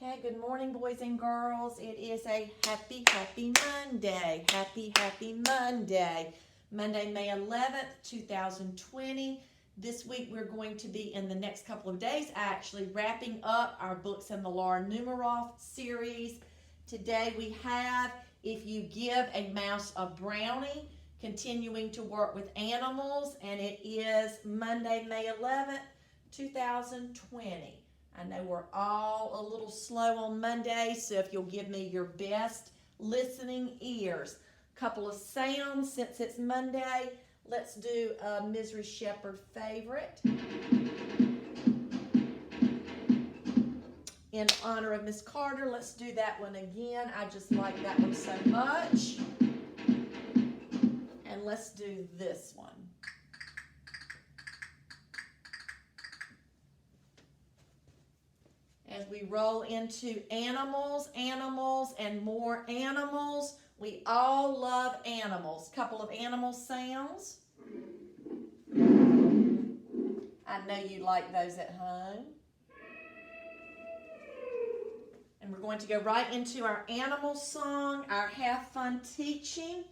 Okay, good morning, boys and girls. It is a happy Monday. Happy Monday. Monday, May 11th, 2020. This week we're going to be, in the next couple of days, actually wrapping up our Books in the Numeroff series. Today we have If You Give a Mouse a Brownie, continuing to work with animals, and it is Monday, May 11th, 2020. I know we're all a little slow on Monday, so if you'll give me your best listening ears. Couple of sounds since it's Monday. Let's do a Mrs. Sheppard favorite. In honor of Miss Carter, let's do that one again. I just like that one so much. And let's do this one. As we roll into animals, and more animals. We all love animals. Couple of animal sounds. I know you like those at home. And we're going to go right into our animal song, our Have Fun Teaching.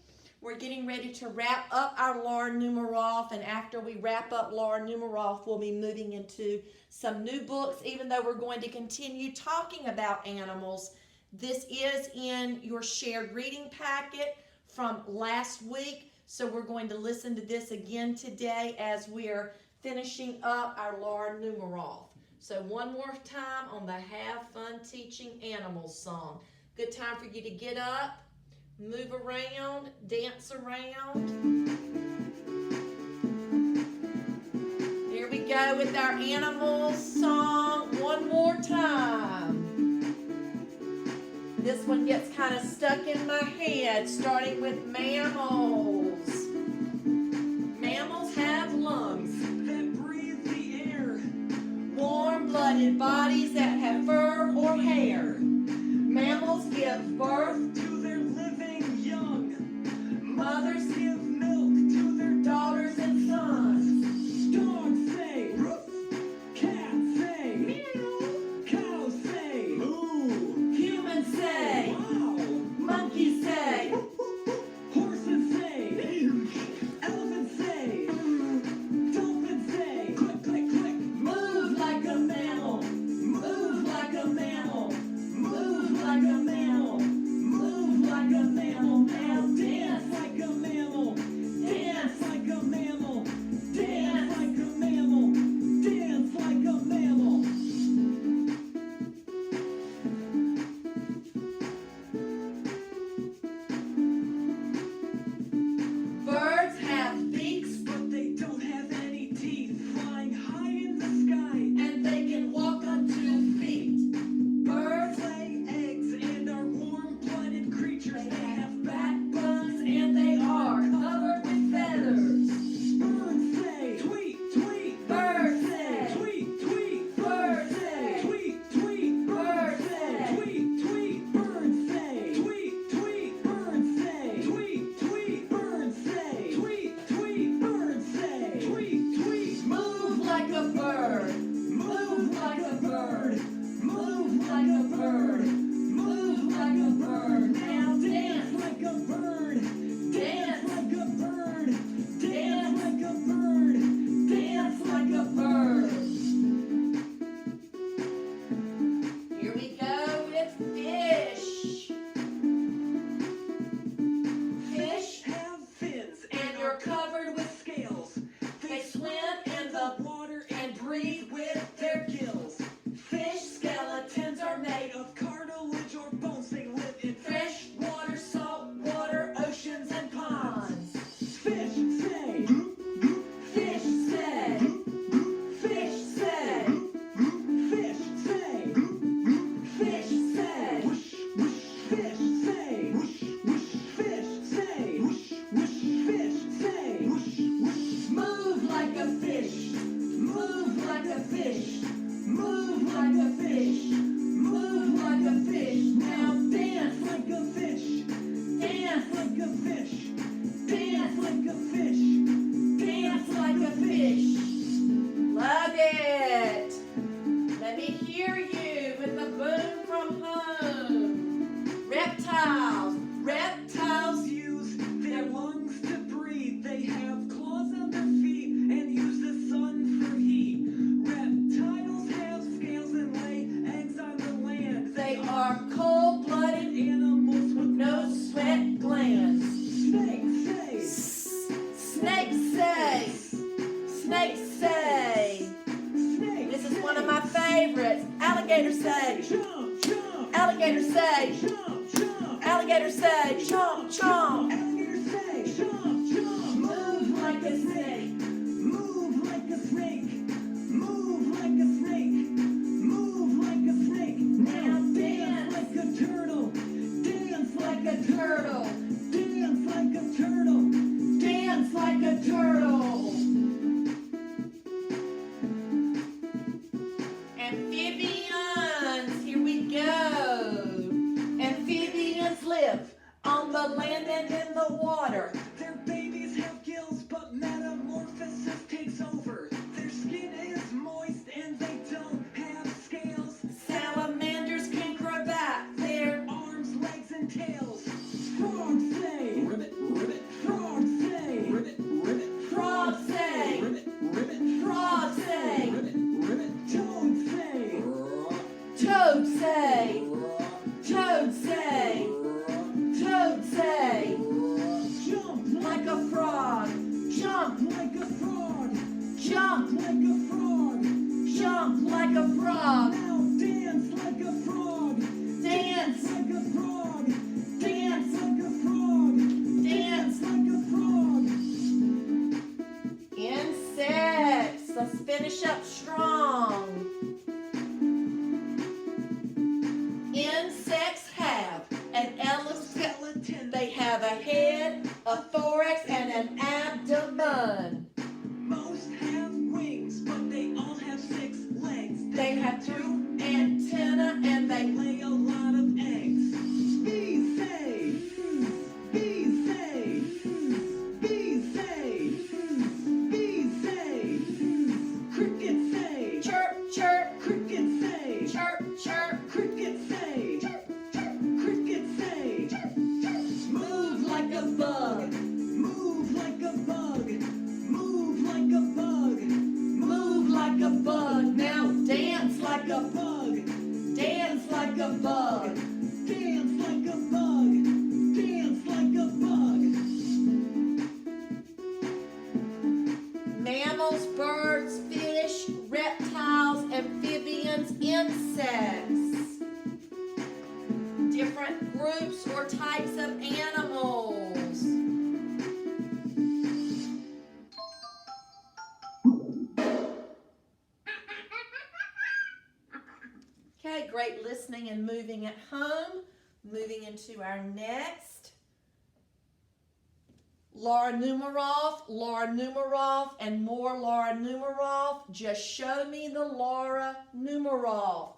We're getting ready to wrap up our Numeroff, and after we wrap up Numeroff, we'll be moving into some new books, even though we're going to continue talking about animals. This is in your shared reading packet from last week, so we're going to listen to this again today as we're finishing up our Numeroff. So one more time on the Have Fun Teaching Animals song. Good time for you to get up, move around, dance around. Here we go with our animals song one more time. This one gets kind of stuck in my head, starting with mammals. Mammals have lungs that breathe the air, warm-blooded bodies that have fur or hair. Mammals give birth to their living young. mothers Give milk to their daughters and sons. dogs say ruff, cats say meow, cows say moo, Humans say, wow, monkeys say, horses say, elephants say, dolphins say, click, click, click, move like a mammal, move like a mammal, move like a mammal, move are cold-blooded Animals with no sweat glands. snakes say. Snakes say. Snakes say. Snakes This is one of my favorites. Alligators say. Jump, jump. Alligators say. Jump, jump. Alligators say. Chomp, chomp. Alligators say. Jump, jump. Move like a snake. Move like a snake. Move like a snake. Move like a snake. Now dance like a turtle. Dance Like a turtle. Dance like a turtle. Dance like a turtle. Amphibians, here we go. Amphibians live on the land and in the water. Their babies have gills, but metamorphosis takes over. Their skin is moist and they don't have scales. Salamanders can grow back their Arms, legs, and tails. Frogs say. Ribbit, ribbit. Frogs say. Ribbit, ribbit. frogs say. Ribbit, ribbit. Frogs say. Ribbit, ribbit. Toads say. Toads say. Toads say. Toads say. Jump Like a frog. Jump. like a frog. Jump. Like a frog. Jump like a frog. Now dance like a frog. Dance. Like a frog. Dance. Like a frog. Dance. Like a frog. Insects. Let's finish up strong. Insects have an exoskeleton. They have a head, a thorax, and an abdomen. Most have wings, but they all have 6 legs. They have 2 antennae and they lay a lot of eggs. Bees say. Bees say. Bees say. Bees say. Crickets say. chirp, chirp, Crickets say. chirp, chirp. Crickets say. Crickets say. Move like a bug. Move like a bug. Move like a bug. Move like a bug. Now dance like a bug. dance like a bug. Dance like a bug. Dance like a bug. Mammals, birds, fish, reptiles, amphibians, insects. Different groups or types of animals. Okay, great listening and moving at home. Moving into our next. Laura Numeroff, and more Laura Numeroff. Just show me the Laura Numeroff.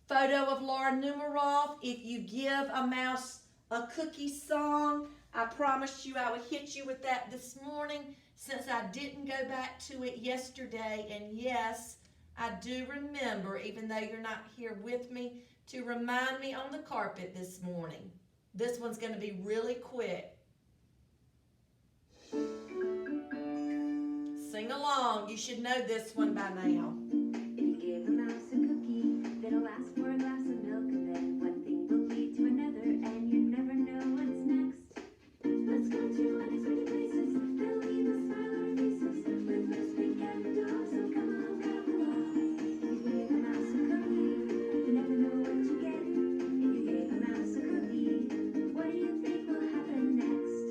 Photo of Laura Numeroff. If you give a mouse a cookie song, I promised you I would hit you with that this morning since I didn't go back to it yesterday. And yes, I do remember, even though you're not here with me, to remind me on the carpet this morning. This one's going to be really quick. Sing along. You should know this one by now. If you give a mouse a cookie, that'll ask for a glass of milk, and then one thing will lead to another, and you never know what's next. Let's go to unexpected places that'll leave a smile on our faces, with Miss Pink and the dog, so come along, come along. If you give a mouse a cookie, you never know what you get. If you give a mouse a cookie, what do you think will happen next?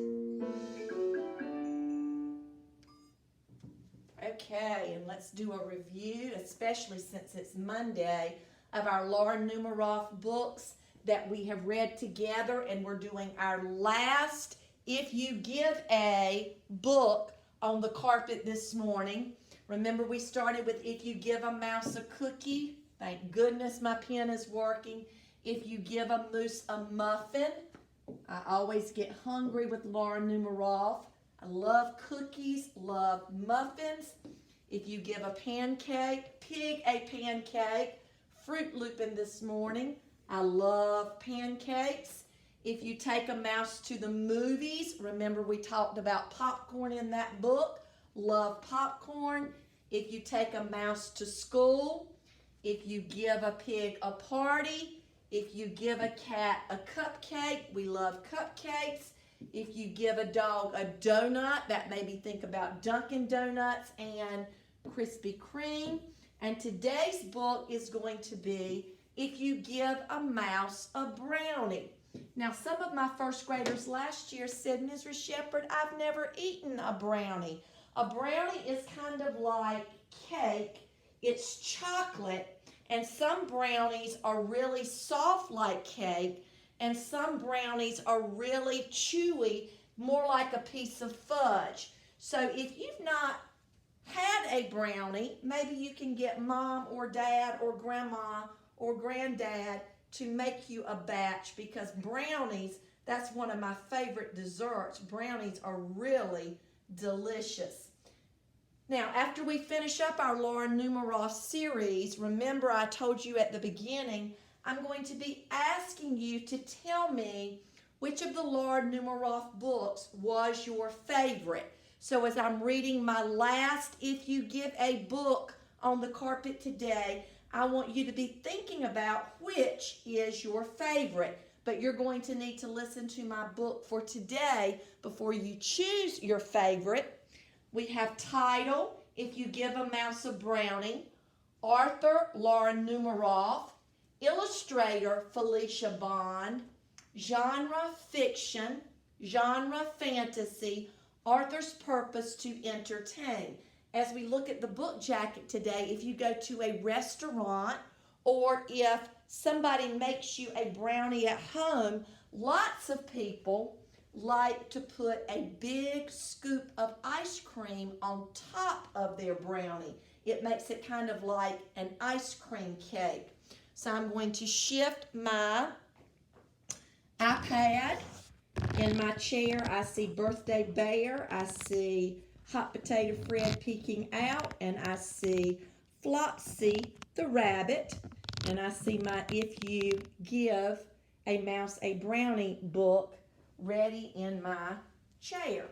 Okay, and let's do a review, especially since it's Monday, of our Laura Numeroff books that we have read together, and we're doing our last If You Give a book on the carpet this morning. Remember, we started with If You Give a Mouse a Cookie. Thank goodness my pen is working. If You Give a Moose a Muffin. I always get hungry with Laura Numeroff. I love cookies, love muffins. If You Give a Pig a pancake. Fruit Looping this morning. I love pancakes. If You Take a Mouse to the Movies. Remember, we talked about popcorn in that book. Love popcorn. If You Take a Mouse to School. If You Give a Pig a Party. If you give a cat a cupcake, we love cupcakes. If you give a dog a donut, that made me think about Dunkin' Donuts and Krispy Kreme. And today's book is going to be If You Give a Mouse a Brownie. Now, some of my first graders last year said, Mrs. Sheppard, I've never eaten a brownie. A brownie is kind of like cake. It's chocolate, and some brownies are really soft like cake, and some brownies are really chewy, more like a piece of fudge. So if you've not had a brownie, maybe you can get mom or dad or grandma or granddad to make you a batch, because brownies, that's one of my favorite desserts. Brownies are really delicious. Now, after we finish up our Laura Numeroff series, remember I told you at the beginning, I'm going to be asking you to tell me which of the Laura Numeroff books was your favorite. So as I'm reading my last If You Give a Book on the carpet today, I want you to be thinking about which is your favorite. But you're going to need to listen to my book for today before you choose your favorite. We have title, If You Give a Mouse a Brownie, author, Laura Numeroff, illustrator, Felicia Bond, genre, fiction, genre, fantasy, author's purpose, to entertain. As we look at the book jacket today, if you go to a restaurant or if somebody makes you a brownie at home, lots of people like to put a big scoop of ice cream on top of their brownie. It makes it kind of like an ice cream cake. So I'm going to shift my iPad. In my chair, I see Birthday Bear, I see Hot Potato Fred peeking out, and I see Flopsy the rabbit, and I see my If You Give a Mouse a Brownie book ready in my chair.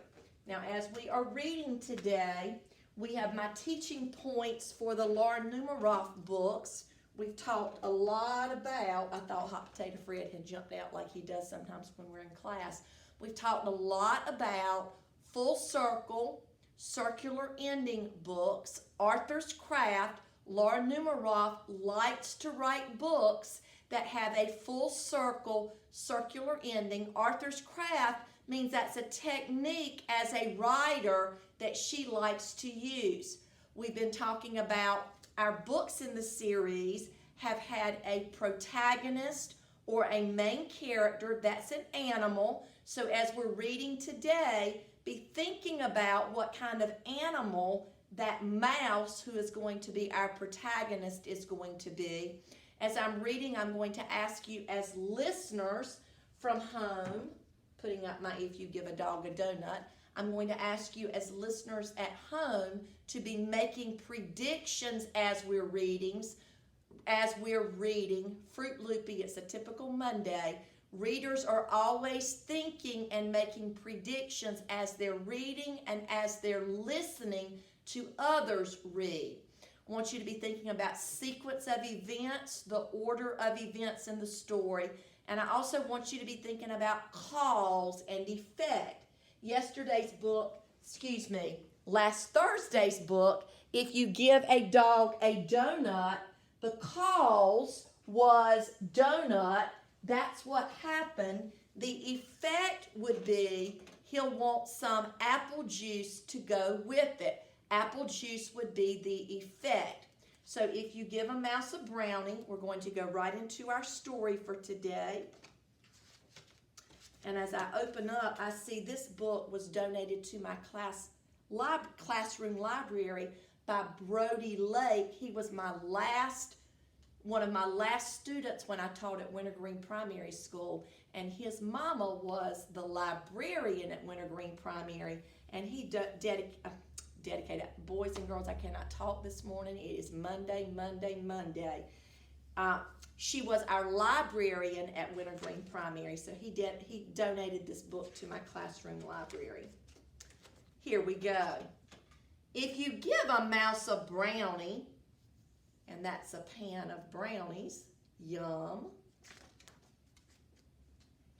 Now, as we are reading today, we have my teaching points for the Laura Numeroff books. We've talked a lot about, I thought Hot Potato Fred had jumped out like he does sometimes when we're in class. We've talked a lot about full circle, circular ending books, Arthur's Craft. Laura Numeroff likes to write books that have a full circle, circular ending. Arthur's Craft means that's a technique as a writer that she likes to use. We've been talking about our books in the series have had a protagonist or a main character that's an animal. So as we're reading today, be thinking about what kind of animal that mouse, who is going to be our protagonist, is going to be. As I'm reading, I'm going to ask you as listeners from home, putting up my If You Give a Dog a Donut, I'm going to ask you as listeners at home to be making predictions as we're reading. Fruit Loopy, it's a typical Monday. Readers are always thinking and making predictions as they're reading and as they're listening to others read. I want you to be thinking about sequence of events, the order of events in the story, and I also want you to be thinking about cause and effect. Last Thursday's book, If You Give a Dog a Donut, the cause was donut. That's what happened. The effect would be he'll want some apple juice to go with it. Apple juice would be the effect. So if you give a mouse a brownie, we're going to go right into our story for today. And as I open up, I see this book was donated to my classroom library by Brody Lake. He was one of my last students when I taught at Wintergreen Primary School, and his mama was the librarian at Wintergreen Primary, and he dedicated, boys and girls, I cannot talk this morning. It is Monday. She was our librarian at Wintergreen Primary, so he donated this book to my classroom library. Here we go. If you give a mouse a brownie, and that's a pan of brownies, yum.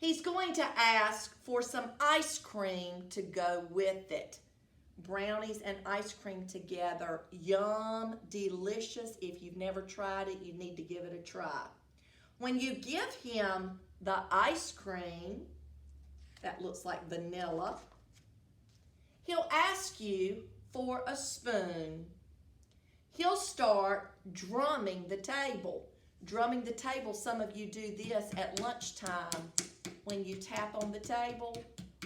He's going to ask for some ice cream to go with it. Brownies and ice cream together. Yum, delicious. If you've never tried it, you need to give it a try. When you give him the ice cream, that looks like vanilla, he'll ask you for a spoon. He'll start drumming the table. Drumming the table, some of you do this at lunchtime. When you tap on the table,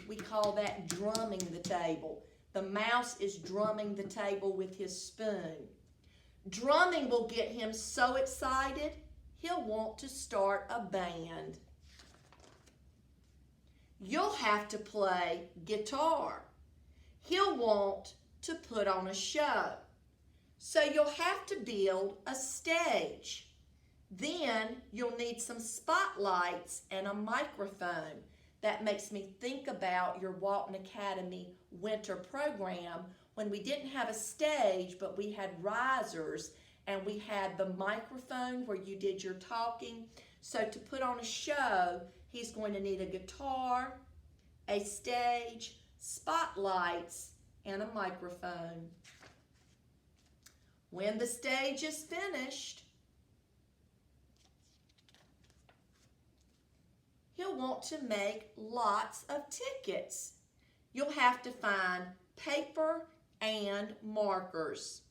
we call that drumming the table. The mouse is drumming the table with his spoon. Drumming will get him so excited, he'll want to start a band. You'll have to play guitar. He'll want to put on a show. So you'll have to build a stage. Then you'll need some spotlights and a microphone. That makes me think about your Walton Academy winter program when we didn't have a stage, but we had risers and we had the microphone where you did your talking. So to put on a show, he's going to need a guitar, a stage, spotlights, and a microphone. When the stage is finished, he'll want to make lots of tickets. You'll have to find paper and markers.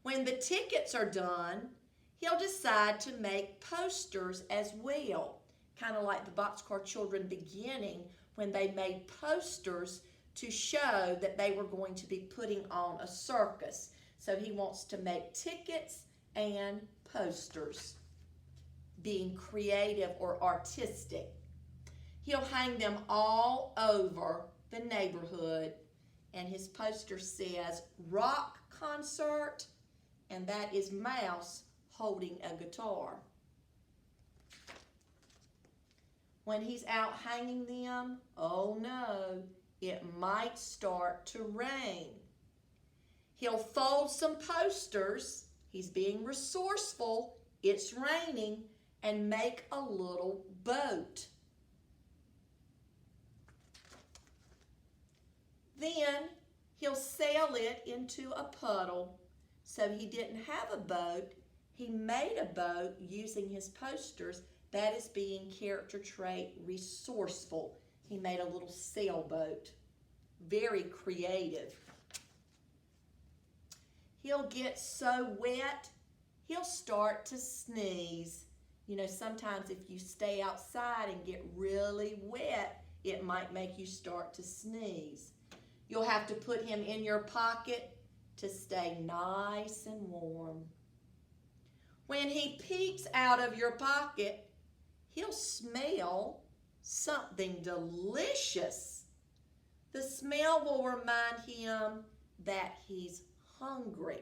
When the tickets are done, he'll decide to make posters as well, kind of like the Boxcar Children beginning when they made posters to show that they were going to be putting on a circus. So he wants to make tickets and posters, being creative or artistic. He'll hang them all over the neighborhood, and his poster says rock concert, and that is Mouse holding a guitar. When he's out hanging them, oh no, it might start to rain. He'll fold some posters, he's being resourceful, it's raining, and make a little boat. Then he'll sail it into a puddle. So he didn't have a boat, he made a boat using his posters. That is being character trait resourceful. He made a little sailboat. Very creative. He'll get so wet, he'll start to sneeze. You know, sometimes if you stay outside and get really wet, it might make you start to sneeze. You'll have to put him in your pocket to stay nice and warm. When he peeks out of your pocket, he'll smell something delicious. The smell will remind him that he's hungry,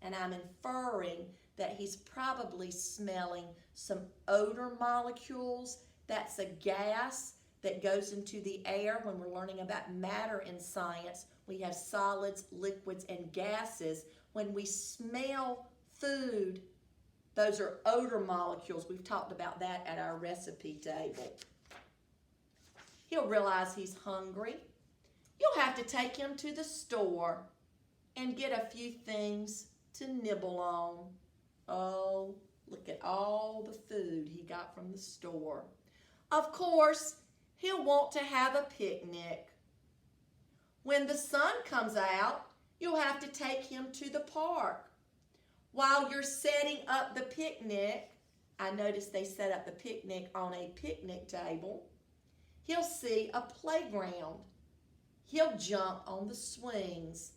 and I'm inferring that he's probably smelling some odor molecules. That's a gas that goes into the air. When we're learning about matter in science, we have solids, liquids, and gases. When we smell food, those are odor molecules. We've talked about that at our recipe table. He'll realize he's hungry. You'll have to take him to the store and get a few things to nibble on. Oh, look at all the food he got from the store. Of course, he'll want to have a picnic. When the sun comes out, you'll have to take him to the park. While you're setting up the picnic, I noticed they set up the picnic on a picnic table, he'll see a playground. He'll jump on the swings.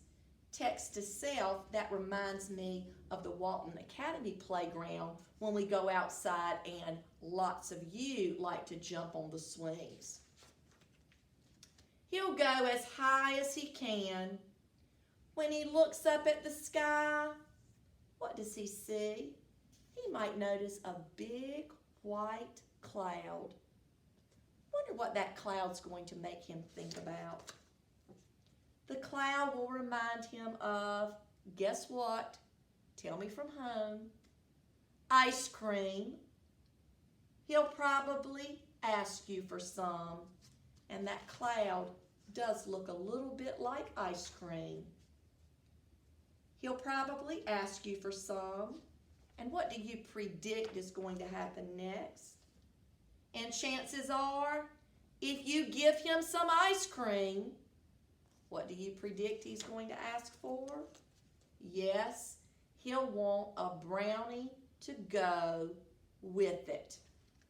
Text to self, that reminds me of the Walton Academy playground when we go outside and lots of you like to jump on the swings. He'll go as high as he can. When he looks up at the sky, what does he see? He might notice a big white cloud. Wonder what that cloud's going to make him think about. The cloud will remind him of, guess what? Tell me from home. Ice cream. He'll probably ask you for some. And that cloud does look a little bit like ice cream. He'll probably ask you for some. And what do you predict is going to happen next? And chances are, if you give him some ice cream, what do you predict he's going to ask for? Yes, he'll want a brownie to go with it.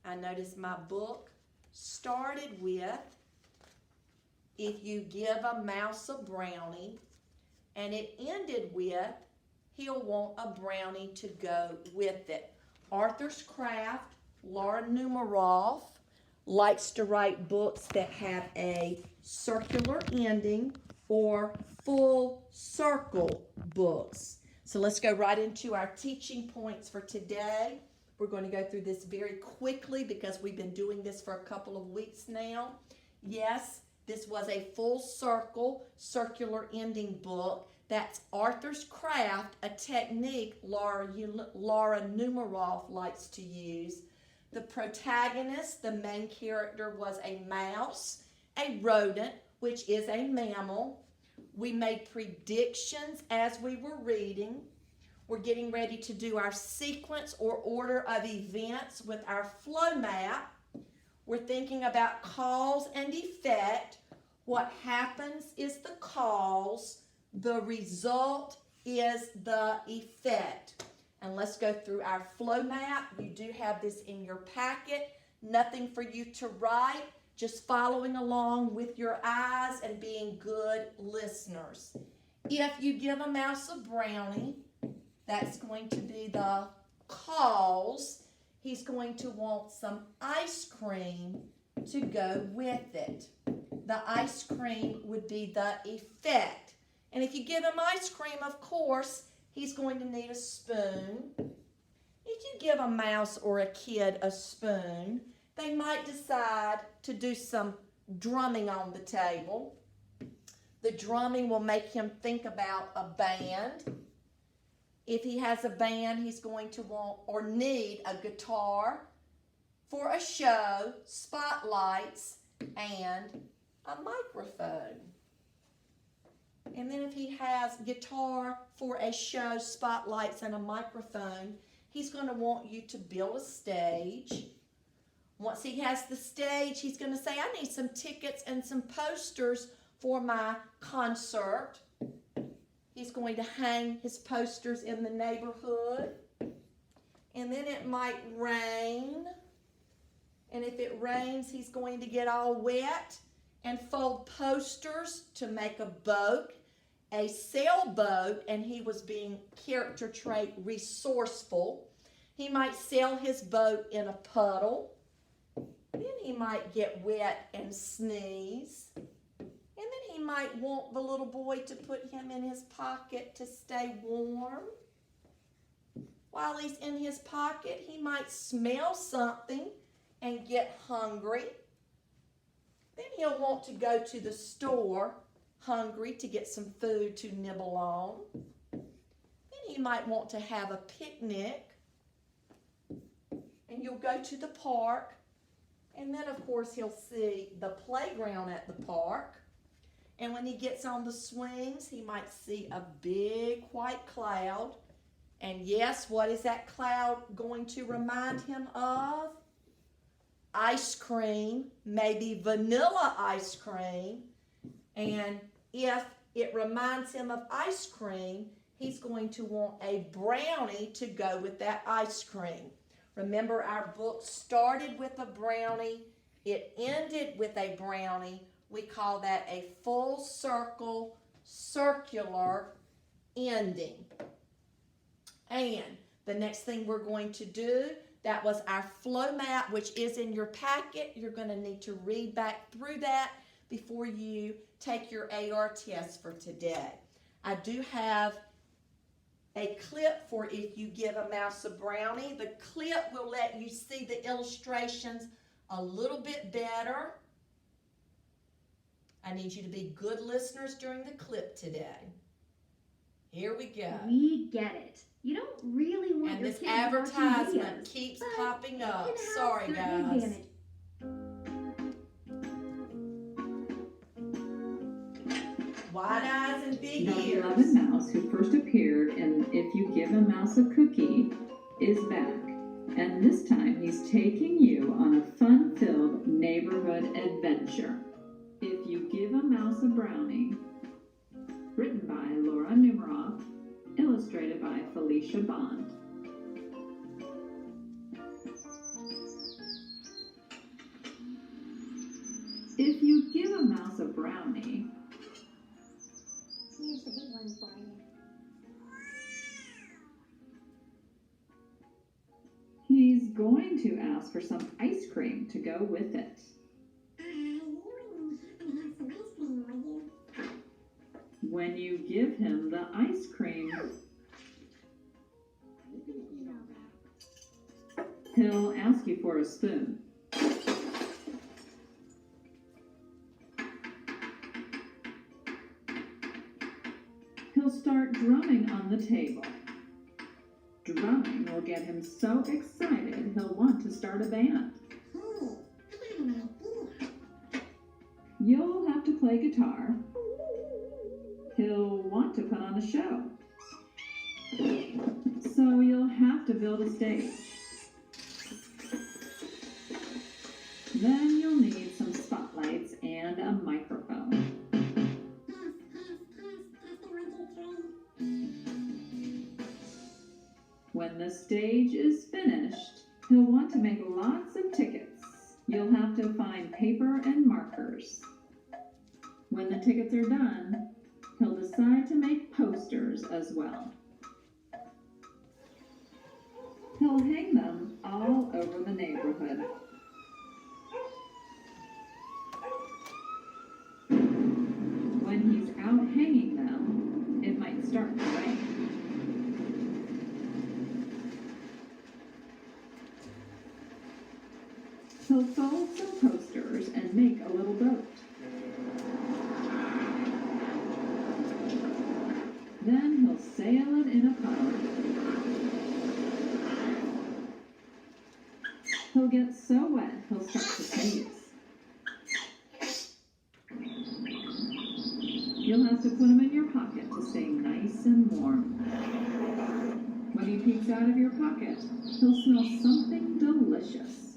I noticed my book started with, if you give a mouse a brownie, and it ended with, he'll want a brownie to go with it. Arthur's Craft, Laura Numeroff, likes to write books that have a circular ending or full circle books. So let's go right into our teaching points for today. We're going to go through this very quickly because we've been doing this for a couple of weeks now. Yes, this was a full circle, circular ending book. That's Arthur's Craft, a technique Laura Numeroff likes to use. The protagonist, the main character, was a mouse, a rodent, which is a mammal. We made predictions as we were reading. We're getting ready to do our sequence or order of events with our flow map. We're thinking about cause and effect. What happens is the cause. The result is the effect. And let's go through our flow map. You do have this in your packet. Nothing for you to write. Just following along with your eyes and being good listeners. If you give a mouse a brownie, that's going to be the cause. He's going to want some ice cream to go with it. The ice cream would be the effect. And if you give him ice cream, of course, he's going to need a spoon. If you give a mouse or a kid a spoon, they might decide to do some drumming on the table. The drumming will make him think about a band. If he has a band, he's going to want or need a guitar for a show, spotlights, and a microphone. And then if he has guitar for a show, spotlights, and a microphone, he's going to want you to build a stage. Once he has the stage, he's going to say, I need some tickets and some posters for my concert. He's going to hang his posters in the neighborhood. And then it might rain. And if it rains, he's going to get all wet and fold posters to make a boat, a sailboat, and he was being character trait resourceful. He might sail his boat in a puddle. Then he might get wet and sneeze. And then he might want the little boy to put him in his pocket to stay warm. While he's in his pocket, he might smell something and get hungry. Then he'll want to go to the store hungry to get some food to nibble on. Then he might want to have a picnic. And you'll go to the park. And then, of course, he'll see the playground at the park. And when he gets on the swings, he might see a big white cloud. And yes, what is that cloud going to remind him of? Ice cream, maybe vanilla ice cream. And if it reminds him of ice cream, he's going to want a brownie to go with that ice cream. Remember, our book started with a brownie. It ended with a brownie. We call that a full circle, circular ending. And the next thing we're going to do, that was our flow map, which is in your packet. You're going to need to read back through that before you take your AR test for today. I do have a clip for if you give a mouse a brownie. The clip will let you see the illustrations a little bit better. I need you to be good listeners during the clip today. Here we go. We get it. You don't really want And your this kids watching advertisement videos, keeps but popping it up. can have Sorry, certain guys. advantages. see The here. beloved mouse who first appeared in If You Give a Mouse a Cookie is back. And this time he's taking you on a fun-filled neighborhood adventure. If You Give a Mouse a Brownie, written by Numeroff, illustrated by Felicia Bond. If you give a mouse a brownie, Here's the big one for you. he's going to ask for some ice cream to go with it. You wouldn't happen to have some ice cream, would you? When you give him the ice cream, Are you gonna eat all that? he'll ask you for a spoon. He'll start drumming on the table. Drumming will get him so excited he'll want to start a band. Hey, I got an idea. You'll have to play guitar. He'll want to put on a show. So you'll have to build a stage. Then you'll need some spotlights and a microphone. Testing 1, 2, 3. When the stage is finished, he'll want to make lots of tickets. You'll have to find paper and markers. When the tickets are done, he'll decide to make posters as well. He'll hang them all over the neighborhood. When he's out hanging them, it might start to rain. He'll fold some posters and make a little boat. Then he'll sail it in a puddle. He'll get so wet he'll start to sneeze. You'll have to put him in your pocket to stay nice and warm. When he peeks out of your pocket, he'll smell something delicious.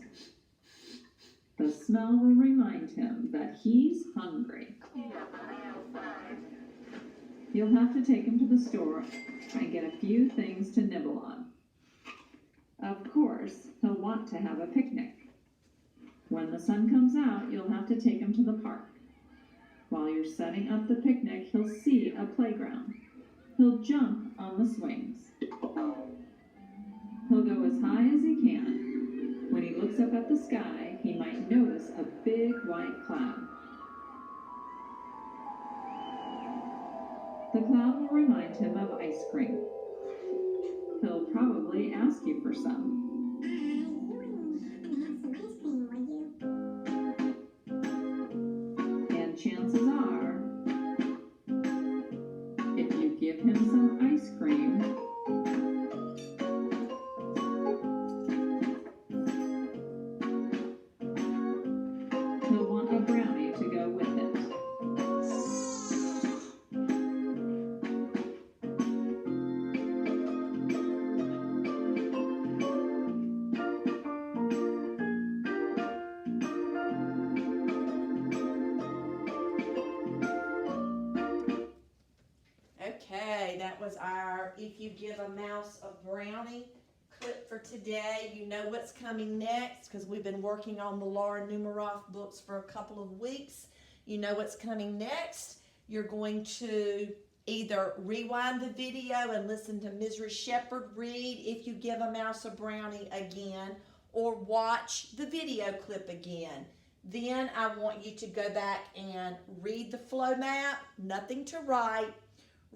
The smell will remind him that he's hungry. You'll have to take him to the store and get a few things to nibble on. Of course, he'll want to have a picnic. When the sun comes out, you'll have to take him to the park. While you're setting up the picnic, he'll see a playground. He'll jump on the swings. He'll go as high as he can. When he looks up at the sky, he might notice a big white cloud. The cloud will remind him of ice cream. He'll probably ask you for some. You wouldn't happen to have some ice cream, would you? And chances are, if you give him some ice cream, he'll want a brownie to go with it. Okay, that was our If You Give a Mouse a Brownie clip for today. You know what's coming next because we've been working on the Laura Numeroff books for a couple of weeks. You know what's coming next. You're going to either rewind the video and listen to Mrs. Sheppard read If You Give a Mouse a Brownie again, or watch the video clip again. Then I want you to go back and read the flow map, nothing to write.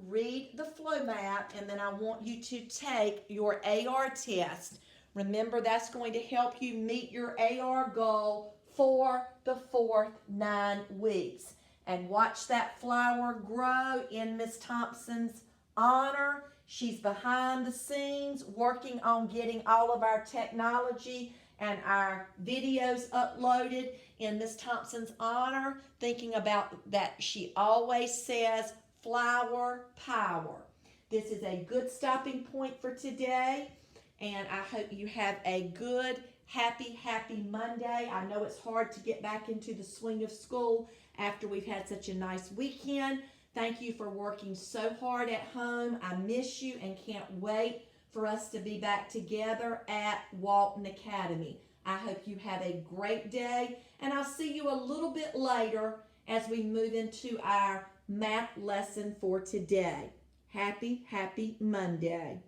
Read the flow map, and then I want you to take your AR test. Remember, that's going to help you meet your AR goal for the 4th 9 weeks. And watch that flower grow in Miss Thompson's honor. She's behind the scenes working on getting all of our technology and our videos uploaded in Miss Thompson's honor, thinking about that she always says flower power. This is a good stopping point for today, and I hope you have a good, happy Monday. I know it's hard to get back into the swing of school after we've had such a nice weekend. Thank you for working so hard at home. I miss you and can't wait for us to be back together at Walton Academy. I hope you have a great day, and I'll see you a little bit later as we move into our math lesson for today. Happy Monday.